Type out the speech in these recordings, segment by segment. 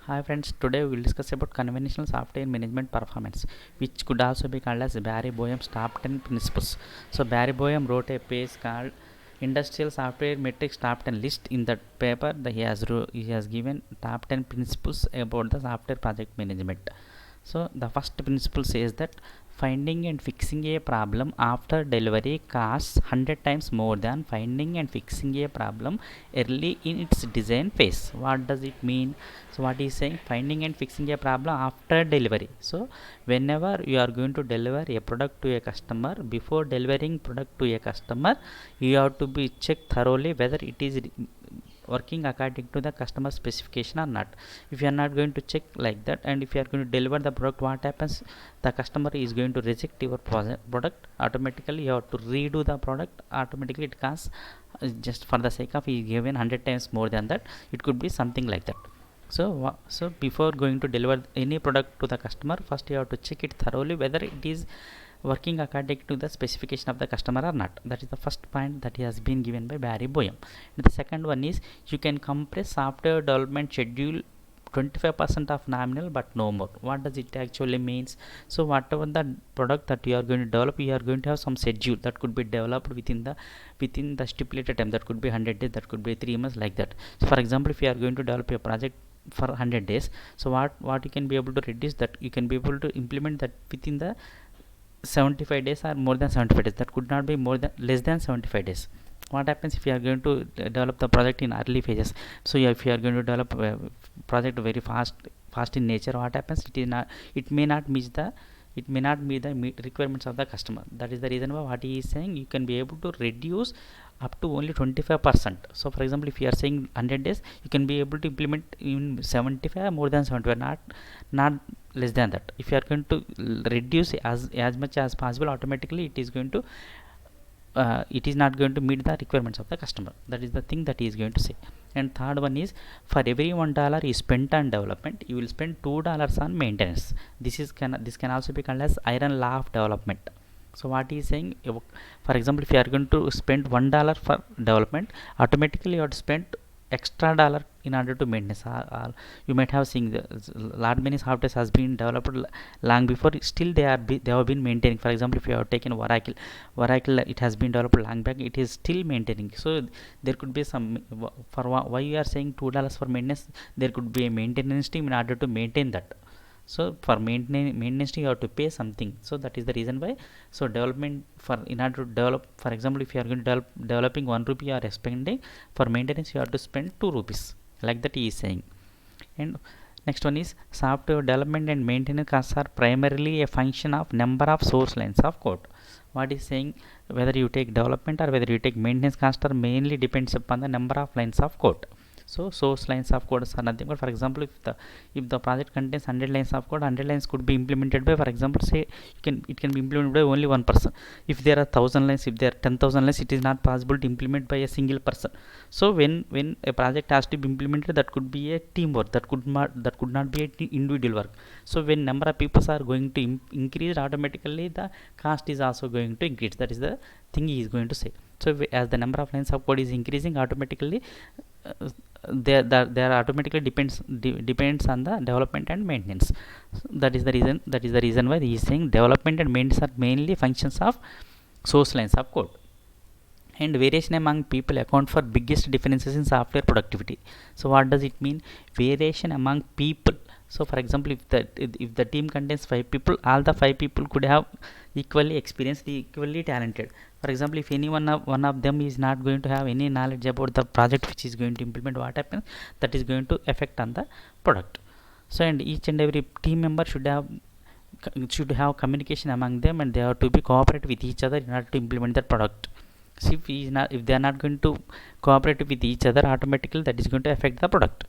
Hi friends, today we will discuss about conventional software management performance, which could also be called as Barry Boehm's top 10 principles. So Barry Boehm wrote a page called Industrial Software Metrics Top 10 list. In that paper he has given top 10 principles about the software project management. So the first principle says that finding and fixing a problem after delivery costs 100 times more than finding and fixing a problem early in its design phase. What does it mean? So what is saying, finding and fixing a problem after delivery. So whenever you are going to deliver a product to a customer, before delivering product to a customer, you have to be checked thoroughly whether it is working according to the customer specification or not. If you are not going to check like that, and if you are going to deliver the product, what happens, the customer is going to reject your product automatically. You have to redo the product automatically. It costs just for the sake of he given 100 times more than that. It could be something like that. So before going to deliver any product to the customer, first you have to check it thoroughly whether it is working according to the specification of the customer or not. That is the first point that has been given by Barry Boehm. And the second one is, you can compress software development schedule 25% of nominal but no more. What does it actually means? So whatever the product that you are going to develop, you are going to have some schedule that could be developed within the stipulated time. That could be 100 days, that could be 3 months, like that. So for example, if you are going to develop a project for 100 days, so what you can be able to reduce, that you can be able to implement that within the 75 days or more than 75 days. That could not be more than less than 75 days. What happens if you are going to develop the project in early phases? So if you are going to develop a project very fast in nature, what happens, it may not meet the requirements of the customer. That is the reason why what he is saying, you can be able to reduce up to only 25%. So for example, if you are saying 100 days, you can be able to implement in 75, more than 75, not less than that. If you are going to reduce as much as possible, automatically it is not going to meet the requirements of the customer. That is the thing that he is going to say. And third one is, for every $1 is spent on development, you will spend $2 on maintenance. This can also be called as iron law of development. So what he is saying, for example, if you are going to spend $1 for development, automatically you have to spend extra dollar in order to maintenance. You might have seen the lot many softwares has been developed long before, still they have been maintaining. For example, if you have taken Oracle, it has been developed long back, it is still maintaining. So there could be some, for why you are saying $2 for maintenance, there could be a maintenance team in order to maintain that. So for maintenance you have to pay something. So that is the reason why. So development, for in order to develop, for example, if you are going to developing 1 rupee, you are spending, for maintenance you have to spend 2 rupees, like that he is saying. And next one is, software development and maintenance costs are primarily a function of number of source lines of code. What is saying, whether you take development or whether you take maintenance cost, are mainly depends upon the number of lines of code. So source lines of code are nothing but, for example, if the project contains 100 lines of code, 100 lines could be implemented by, for example, say it can be implemented by only one person. If there are 1000 lines, if there are 10,000 lines, it is not possible to implement by a single person. So when a project has to be implemented, that could be a teamwork, that could not be a individual work. So when number of people are going to increase, automatically the cost is also going to increase. That is the thing he is going to say. So as the number of lines of code is increasing, automatically there automatically depends on the development and maintenance. So that is the reason why he is saying development and maintenance are mainly functions of source lines of code. And variation among people account for biggest differences in software productivity. So what does it mean, variation among people? So for example, if the team contains 5 people, all the 5 people could have equally experienced, equally talented. For example, if any one of them is not going to have any knowledge about the project which is going to implement, what happens, that is going to affect on the product. So and each and every team member should have communication among them, and they have to be cooperate with each other in order to implement that product. So if they are not going to cooperate with each other, automatically that is going to affect the product.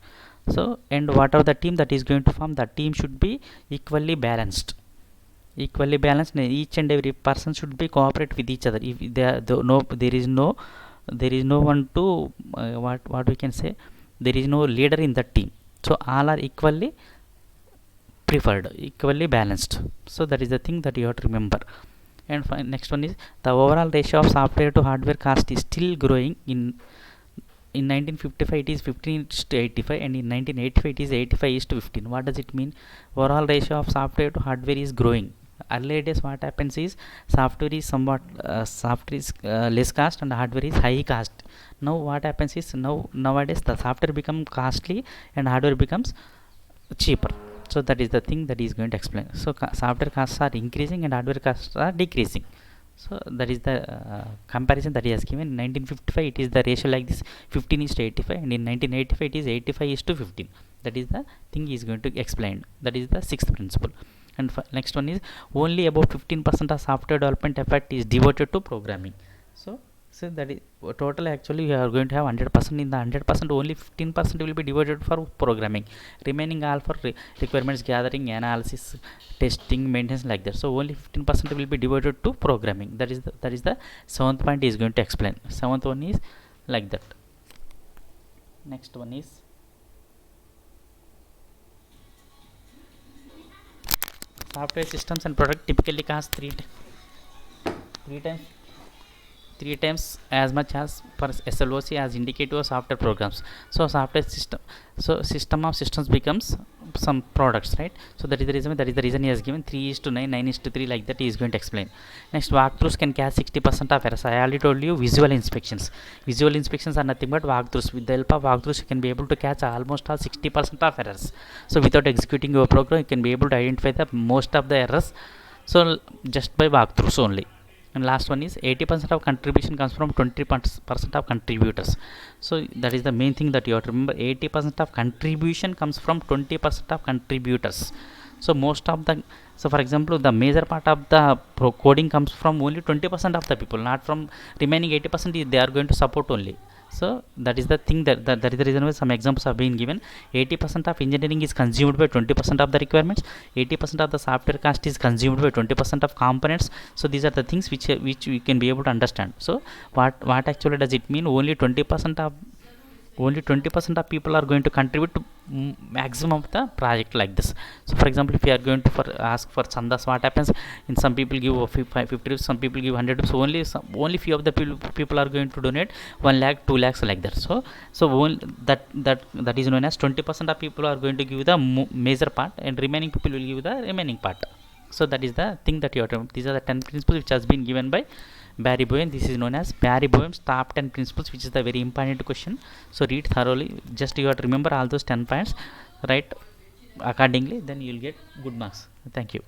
So and whatever the team that is going to form, that team should be equally balanced. And each and every person should be cooperate with each other. If there is no one to what we can say, there is no leader in the team. So all are equally preferred, equally balanced. So that is the thing that you have to remember. And next one is, the overall ratio of software to hardware cost is still growing in in 1955 it is 15 is to 85, and in 1985 it is 85 is to 15. What does it mean? Overall ratio of software to hardware is growing. Earlier days what happens is software is somewhat software is less cost and hardware is high cost. Now what happens is nowadays the software become costly and hardware becomes cheaper. So that is the thing that is going to explain. So software costs are increasing and hardware costs are decreasing. So that is the comparison that he has given. In 1955 it is the ratio like this, 15 is to 85, and in 1985 it is 85 is to 15. That is the thing he is going to explain. That is the sixth principle. And next one is only about 15% of software development effort is devoted to programming. So that is total, actually you are going to have 100%. In the 100%, only 15% will be devoted for programming, remaining all for requirements gathering, analysis, testing, maintenance, like that. So only 15% will be devoted to programming. That is the seventh point is going to explain. Seventh one is like that. Next one is software systems and product typically cost three times three times as much as per SLOC as indicative of software programs. So software system, so system of systems becomes some products, right? So that is the reason he has given 3 is to 9, 9 is to 3, like that he is going to explain. Next, walkthroughs can catch 60% of errors. I already told you visual inspections. Visual inspections are nothing but walkthroughs. With the help of walkthroughs you can be able to catch almost all 60% of errors. So without executing your program you can be able to identify the most of the errors, so just by walkthroughs only. And last one is 80% of contribution comes from 20% of contributors. So that is the main thing that you have to remember. 80% of contribution comes from 20% of contributors. So most of the, so for example the major part of the coding comes from only 20% of the people, not from remaining 80%. They are going to support only. So that is the thing, that is the reason why some examples have been given. 80% of engineering is consumed by 20% of the requirements. 80% of the software cost is consumed by 20% of components. So these are the things which we can be able to understand. So what actually does it mean? Only 20% of people are going to contribute to maximum of the project, like this. So for example, if you are going to ask for chandas, what happens? In some people give 50, some people give 100. So only few of the people are going to donate 1 lakh, 2 lakhs, like that. So that is known as 20% of people are going to give the major part, and remaining people will give the remaining part. So that is the thing that you have to. These are the 10 principles which has been given by Barry Boehm. This is known as Barry Boehm's top 10 principles, which is the very important question. So read thoroughly. Just you have to remember all those 10 points, right? Accordingly, then you will get good marks. Thank you.